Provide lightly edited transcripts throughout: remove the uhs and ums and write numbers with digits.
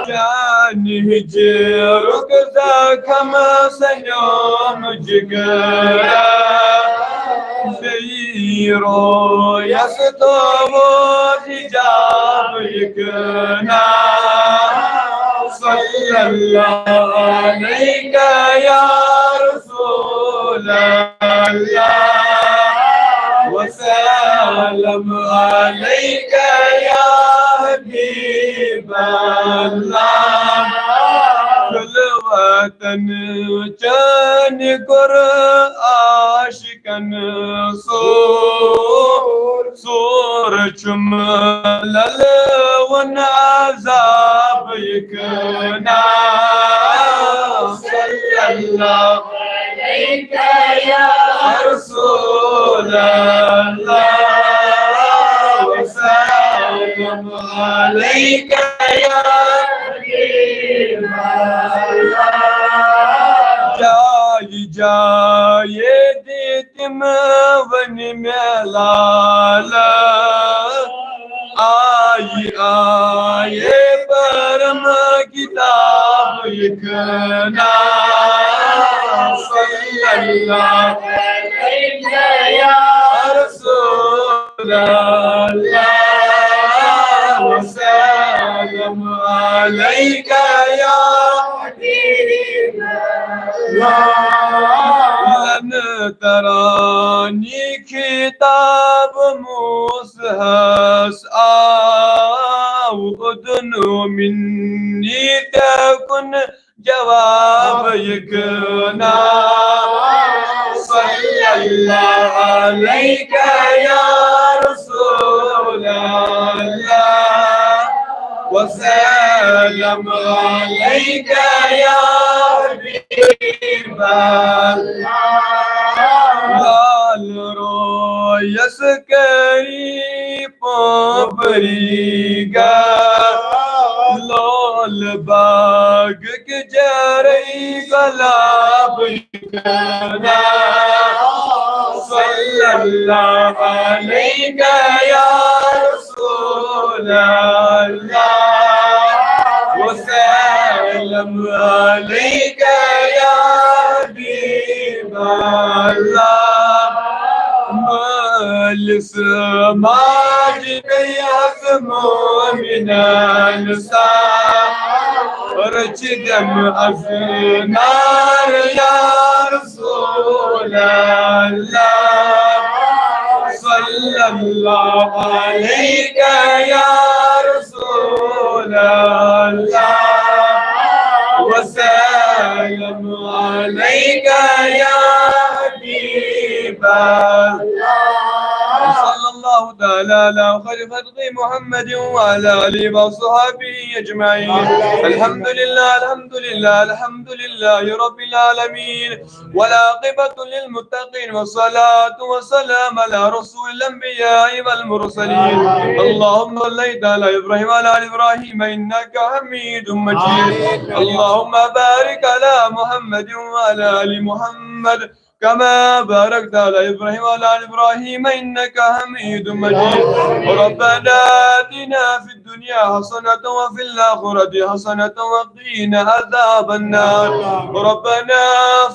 جاني هجرك ذاك ما سيوم جقرا سيرو يسطب حجاب يكنا صلى الله عليك يا رسول الله وسلم عليك يا حبيب الله كل وطن جان عاشقا صور جملل ونعذاب يكنا صلى الله عليك يا رسول الله وسلم عليك يا حبيب الله جاي ديتم ونملالا آي برم كتاب يكنا صلى الله عليك يا رسول الله وسلم عليك يا حبيب الله لن تراني كتاب مصحف أو أذن مني تكن جواب يكنا صلى الله عليك يا رسول الله وسلم عليك يا حبيب الله لرو يسكري ببريقا لول باغ جري قلاب يكنا صلى الله عليك يا رسول الله وسلم عليك يا حبيب الله لسماجك يهزم من النساء رجدم أفنار يا رسول الله صلى الله عليك يا رسول الله وسلم عليك يا حبيب الله صلى الله تعالى على خير خلق محمد وعلى آله وصحبه أجمعين الحمد لله الحمد لله الحمد لله رب العالمين والعاقبة للمتقين والصلاة والسلام على رسول الأنبياء والمرسلين اللهم صل على إبراهيم وعلى آل إبراهيم إنك حميد مجيد اللهم بارك على محمد وعلى آل محمد كما باركت على إبراهيم وعلى آل إبراهيم إنك حميد مجيد ربنا آتنا في الدنيا حسنة وفي الآخرة حسنة وقنا عذاب النار ربنا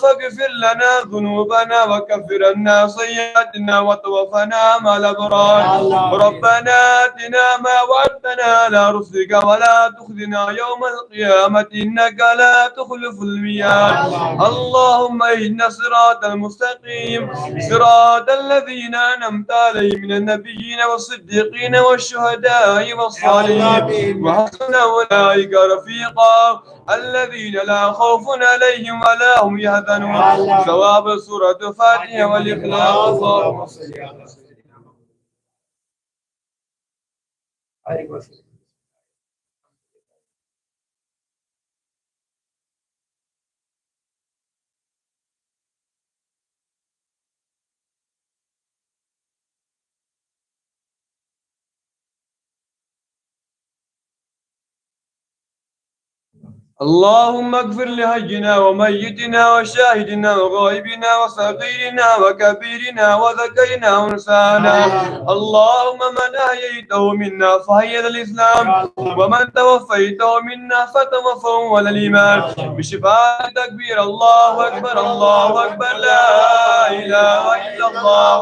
فاغفر لنا ذنوبنا وكفر عنا سيئاتنا وتوفنا مع الأبرار ربنا آتنا ما وعدتنا على رسلك ولا تخزنا يوم القيامة إنك لا تخلف الميعاد اللهم اهدنا الصراط المستقيم صراط الذين أنعمت عليهم من النبيين والصديقين والشهداء والصالحين وحسن أولئك رفيقا الذين لا خوف عليهم ولا هم يحزنون ثواب سورة الفاتحة والإخلاص اللهم صل على سيدنا محمد. اللهم اغفر لحينا وميتنا وشاهدنا وغائبنا وصغيرنا وكبيرنا وذكرنا وانسانا. اللهم من احييته منا فحي الاسلام، ومن توفيته منا فتوفه على الايمان. بشفاعة تكبير الله اكبر الله اكبر، لا اله الا الله.